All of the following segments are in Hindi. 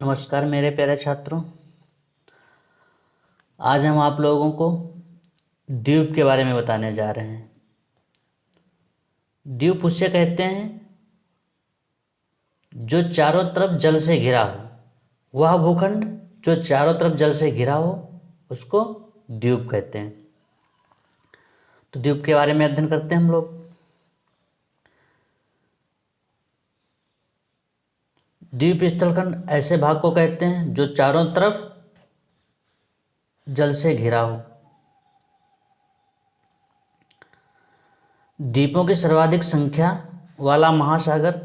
नमस्कार मेरे प्यारे छात्रों। आज हम आप लोगों को द्वीप के बारे में बताने जा रहे हैं। द्वीप उसे कहते हैं जो चारों तरफ जल से घिरा हो। वह भूखंड जो चारों तरफ जल से घिरा हो उसको द्वीप कहते हैं। तो द्वीप के बारे में अध्ययन करते हैं हम लोग। द्वीप स्थलखंड ऐसे भाग को कहते हैं जो चारों तरफ जल से घिरा हो। द्वीपों की सर्वाधिक संख्या वाला महासागर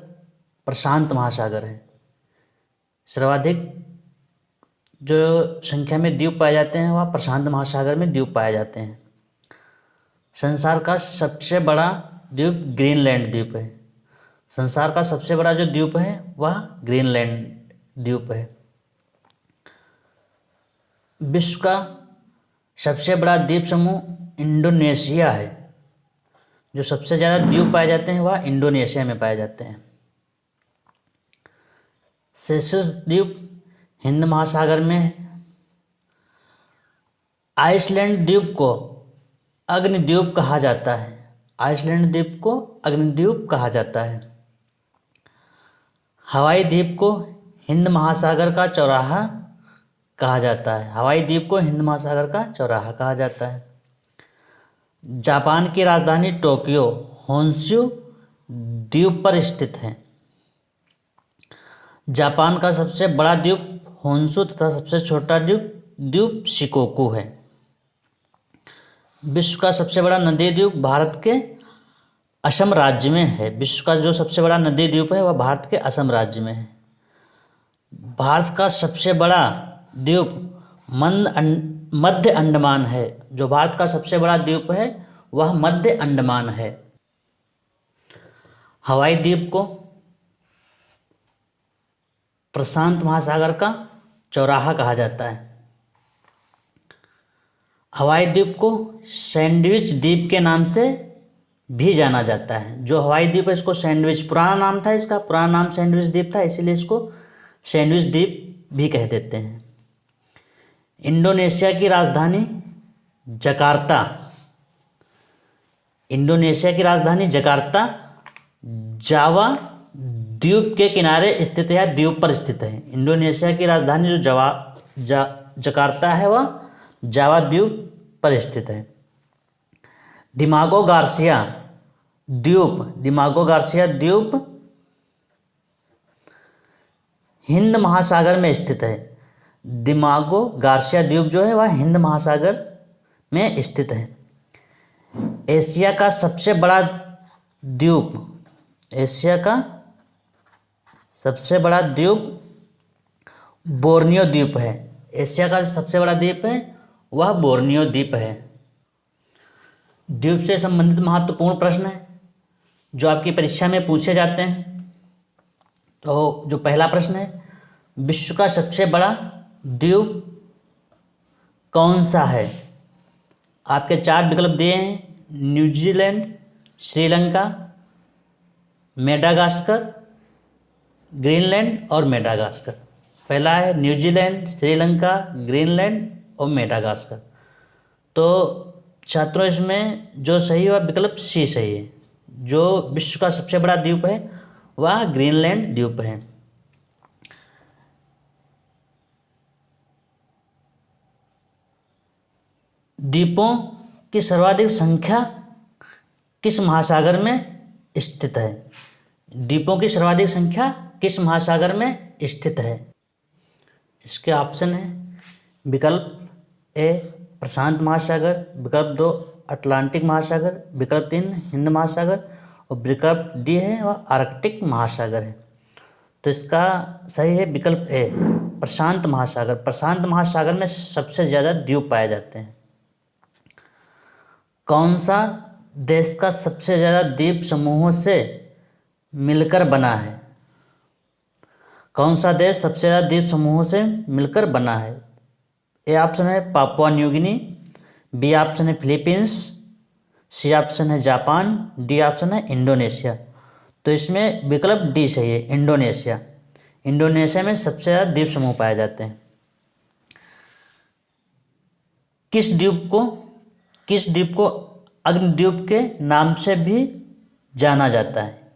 प्रशांत महासागर है। सर्वाधिक जो संख्या में द्वीप पाए जाते हैं वह प्रशांत महासागर में द्वीप पाए जाते हैं। संसार का सबसे बड़ा द्वीप ग्रीनलैंड द्वीप है। संसार का सबसे बड़ा जो द्वीप है वह ग्रीनलैंड द्वीप है। विश्व का सबसे बड़ा द्वीप समूह इंडोनेशिया है। जो सबसे ज़्यादा द्वीप पाए जाते हैं वह इंडोनेशिया में पाए जाते हैं। सेशल्स द्वीप हिंद महासागर में है। आइसलैंड द्वीप को अग्निद्वीप कहा जाता है। आइसलैंड द्वीप को अग्निद्वीप कहा जाता है। हवाई द्वीप को हिंद महासागर का चौराहा कहा जाता है। हवाई द्वीप को हिंद महासागर का चौराहा कहा जाता है। जापान की राजधानी टोक्यो होन्शु द्वीप पर स्थित है। जापान का सबसे बड़ा द्वीप होन्शु तथा सबसे छोटा द्वीप शिकोकू है। विश्व का सबसे बड़ा नदी द्वीप भारत के असम राज्य में है। विश्व का जो सबसे बड़ा नदी द्वीप है वह भारत के असम राज्य में है। भारत का सबसे बड़ा द्वीप मध्य अंडमान है। जो भारत का सबसे बड़ा द्वीप है वह मध्य अंडमान है। हवाई द्वीप को प्रशांत महासागर का चौराहा कहा जाता है। हवाई द्वीप को सैंडविच द्वीप के नाम से भी जाना जाता है। जो हवाई द्वीप है इसको सैंडविच पुराना नाम था, इसका पुराना नाम सैंडविच द्वीप था, इसीलिए इसको सैंडविच द्वीप भी कह देते हैं। इंडोनेशिया की राजधानी जकार्ता। इंडोनेशिया की राजधानी जकार्ता जावा द्वीप के किनारे स्थित है, द्वीप पर स्थित है। इंडोनेशिया की राजधानी जो जकार्ता है वह जावा द्वीप पर स्थित है। डिमागो गार्सिया द्वीप हिंद महासागर में स्थित है। डिमागो गार्सिया द्वीप जो है वह हिंद महासागर में स्थित है। एशिया का सबसे बड़ा द्वीप बोर्नियो द्वीप है। एशिया का सबसे बड़ा द्वीप है वह बोर्नियो द्वीप है। द्वीप से संबंधित महत्वपूर्ण प्रश्न है जो आपकी परीक्षा में पूछे जाते हैं। तो जो पहला प्रश्न है, विश्व का सबसे बड़ा द्वीप कौन सा है? आपके 4 विकल्प दिए हैं, न्यूजीलैंड, श्रीलंका, मेडागास्कर, ग्रीनलैंड और मेडागास्कर। पहला है न्यूजीलैंड, श्रीलंका, ग्रीनलैंड और मेडागास्कर। तो छात्रों इसमें जो सही है वह विकल्प सी सही है। जो विश्व का सबसे बड़ा द्वीप है वह ग्रीनलैंड द्वीप है। द्वीपों की सर्वाधिक संख्या किस महासागर में स्थित है? द्वीपों की सर्वाधिक संख्या किस महासागर में स्थित है? इसके ऑप्शन है विकल्प ए प्रशांत महासागर, विकल्प 2 अटलांटिक महासागर, विकल्प 3 हिंद महासागर और विकल्प डी है वह आर्कटिक महासागर है। तो इसका सही है विकल्प ए प्रशांत महासागर। प्रशांत महासागर में सबसे ज़्यादा द्वीप पाए जाते हैं। कौन सा देश का सबसे ज़्यादा द्वीप समूहों से मिलकर बना है? कौन सा देश सबसे ज़्यादा द्वीप समूहों से मिलकर बना है? ए ऑप्शन है Papua New Guinea, B option है फिलीपींस, सी ऑप्शन है जापान, डी ऑप्शन है इंडोनेशिया। तो इसमें विकल्प डी सही है, इंडोनेशिया। इंडोनेशिया में सबसे ज़्यादा द्वीप समूह पाए जाते हैं। किस द्वीप को अग्निद्वीप के नाम से भी जाना जाता है?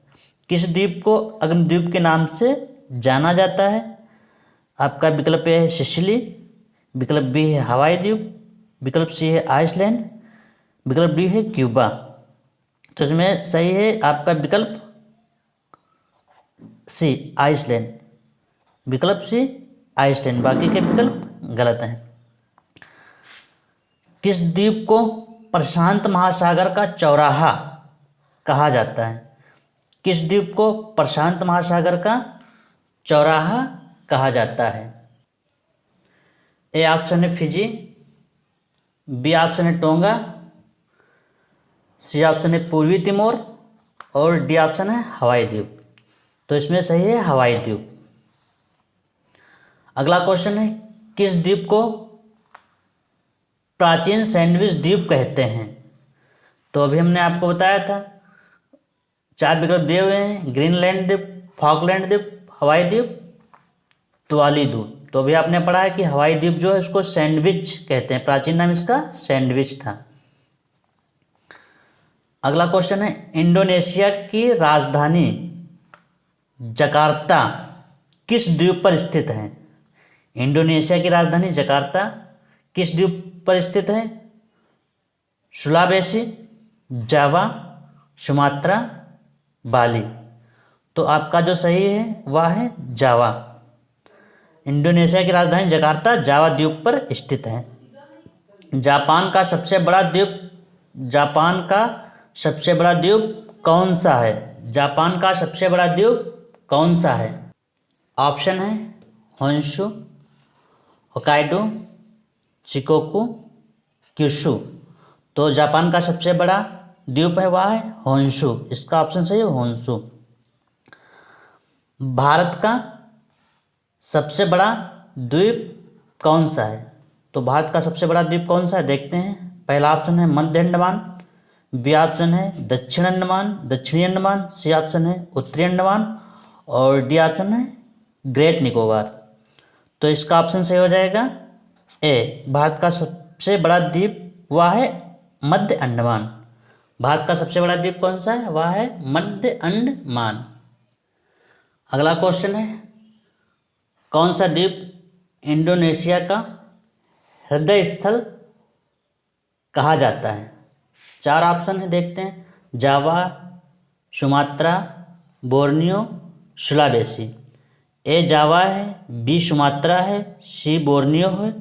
किस द्वीप को अग्निद्वीप के नाम से जाना जाता है? आपका विकल्प ए है सिसिली, विकल्प बी है हवाई द्वीप, विकल्प सी है आइसलैंड, विकल्प डी है क्यूबा। तो इसमें सही है आपका विकल्प सी आइसलैंड, विकल्प सी आइसलैंड, बाकी के विकल्प गलत हैं। किस द्वीप को प्रशांत महासागर का चौराहा कहा जाता है? किस द्वीप को प्रशांत महासागर का चौराहा कहा जाता है? ए ऑप्शन है फिजी, बी ऑप्शन है टोंगा, सी ऑप्शन है पूर्वी तिमोर और डी ऑप्शन है हवाई द्वीप। तो इसमें सही है हवाई द्वीप। अगला क्वेश्चन है किस द्वीप को प्राचीन सैंडविच द्वीप कहते हैं? तो अभी हमने आपको बताया था, 4 विकल्प दिए हुए हैं, ग्रीनलैंड द्वीप, फॉकलैंड द्वीप, हवाई द्वीप, तुवाली द्वीप। तो अभी आपने पढ़ा है कि हवाई द्वीप जो है उसको सैंडविच कहते हैं, प्राचीन नाम इसका सैंडविच था। अगला क्वेश्चन है इंडोनेशिया की राजधानी जकार्ता किस द्वीप पर स्थित है? इंडोनेशिया की राजधानी जकार्ता किस द्वीप पर स्थित है? सुलावेसी, जावा, सुमात्रा, बाली। तो आपका जो सही है वह है जावा। इंडोनेशिया की राजधानी जकार्ता जावा द्वीप पर स्थित है। जापान का सबसे बड़ा द्वीप कौन सा है? जापान का सबसे बड़ा द्वीप कौन सा है? ऑप्शन है होन्शु, होकाइडो, शिकोकू, क्यूशु। तो जापान का सबसे बड़ा द्वीप है वह है होन्शु, इसका ऑप्शन सही है होन्शु। भारत का सबसे बड़ा द्वीप कौन सा है? तो भारत का सबसे बड़ा द्वीप कौन सा है देखते हैं। पहला ऑप्शन है मध्य अंडमान, बी ऑप्शन है दक्षिणी अंडमान, सी ऑप्शन है उत्तरी अंडमान और डी ऑप्शन है ग्रेट निकोबार। तो इसका ऑप्शन सही हो जाएगा ए, भारत का सबसे बड़ा द्वीप वह है मध्य अंडमान। भारत का सबसे बड़ा द्वीप कौन सा है? वह है मध्य अंडमान। अगला क्वेश्चन है कौन सा द्वीप इंडोनेशिया का हृदय स्थल कहा जाता है? 4 ऑप्शन है देखते हैं, जावा, सुमात्रा, बोर्नियो, सुलावेसी। ए जावा है, बी सुमात्रा है, सी बोर्नियो है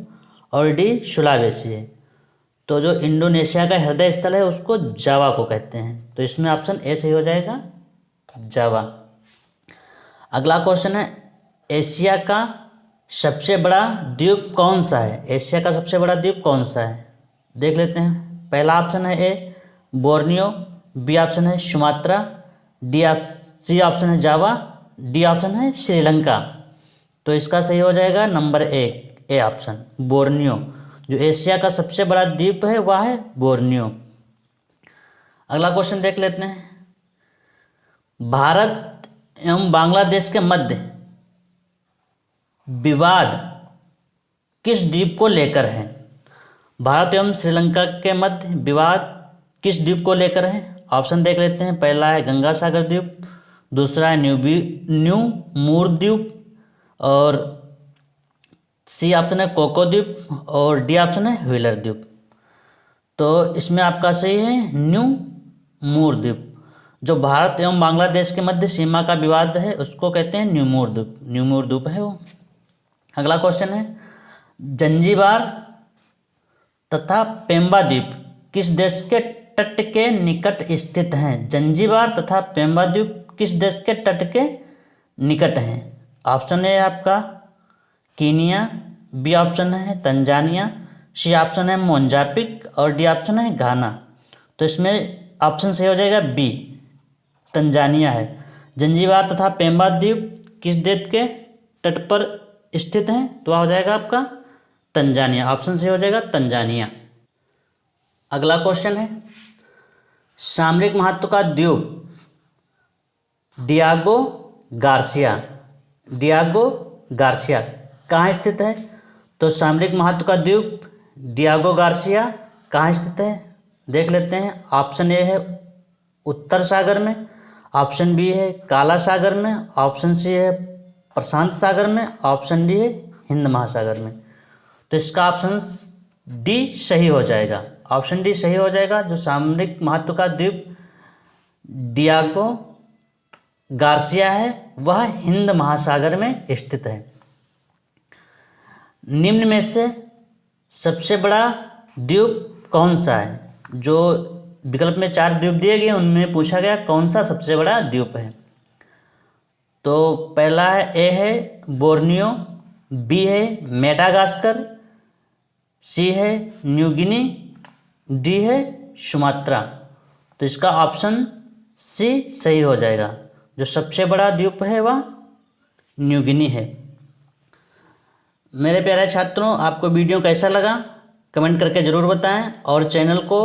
और डी सुलावेसी है। तो जो इंडोनेशिया का हृदय स्थल है उसको जावा को कहते हैं। तो इसमें ऑप्शन ए सही हो जाएगा जावा। अगला क्वेश्चन है एशिया का सबसे बड़ा द्वीप कौन सा है? एशिया का सबसे बड़ा द्वीप कौन सा है देख लेते हैं। पहला ऑप्शन है ए बोर्नियो, बी ऑप्शन है सुमात्रा, सी ऑप्शन है जावा, डी ऑप्शन है श्रीलंका। तो इसका सही हो जाएगा नंबर ए ऑप्शन बोर्नियो। जो एशिया का सबसे बड़ा द्वीप है वह है बोर्नियो। अगला क्वेश्चन देख लेते हैं भारत एवं बांग्लादेश के मध्य विवाद किस द्वीप को लेकर है? भारत एवं श्रीलंका के मध्य विवाद किस द्वीप को लेकर है? ऑप्शन देख लेते हैं। पहला है गंगा सागर द्वीप, दूसरा है न्यू मूर द्वीप और सी ऑप्शन है कोको द्वीप और डी ऑप्शन है व्हीलर द्वीप। तो इसमें आपका सही है न्यू मूर द्वीप। जो भारत एवं बांग्लादेश के मध्य सीमा का विवाद है उसको कहते हैं न्यू मूर द्वीप है वो। अगला क्वेश्चन है जंजीबार तथा पेम्बा द्वीप किस देश के तट के निकट स्थित हैं? जंजीबार तथा पेम्बा द्वीप किस देश के तट के निकट हैं? ऑप्शन है आपका कीनिया, बी ऑप्शन है तंजानिया, सी ऑप्शन है मोजाम्बिक और डी ऑप्शन है घाना। तो इसमें ऑप्शन सही हो जाएगा बी तंजानिया है। जंजीबार तथा पेम्बा द्वीप किस देश के तट पर स्थित हैं? तो हो जाएगा आपका तंजानिया। ऑप्शन सही हो जाएगा तंजानिया। अगला क्वेश्चन है सामरिक महत्व का द्वीप डियागो गार्सिया डियागो गार्सिया कहाँ स्थित है? तो सामरिक महत्व का द्वीप डियागो गार्सिया कहाँ स्थित है? देख लेते हैं। ऑप्शन ए है उत्तर सागर में, ऑप्शन बी है काला सागर में, ऑप्शन सी है प्रशांत सागर में, ऑप्शन डी है हिंद महासागर में। तो इसका ऑप्शन डी सही हो जाएगा। ऑप्शन डी सही हो जाएगा। जो सामरिक महत्व का द्वीप डियागो गार्सिया है वह हिंद महासागर में स्थित है। निम्न में से सबसे बड़ा द्वीप कौन सा है? जो विकल्प में 4 द्वीप दिए गए उनमें पूछा गया कौन सा सबसे बड़ा द्वीप है। तो पहला है ए है बोर्नियो, बी है मेडागास्कर, सी है न्यू गिनी, डी है सुमात्रा। तो इसका ऑप्शन सी सही हो जाएगा। जो सबसे बड़ा द्वीप है वह न्यू गिनी है। मेरे प्यारे छात्रों, आपको वीडियो कैसा लगा कमेंट करके ज़रूर बताएं और चैनल को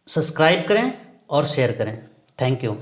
सब्सक्राइब करें और शेयर करें। Thank you.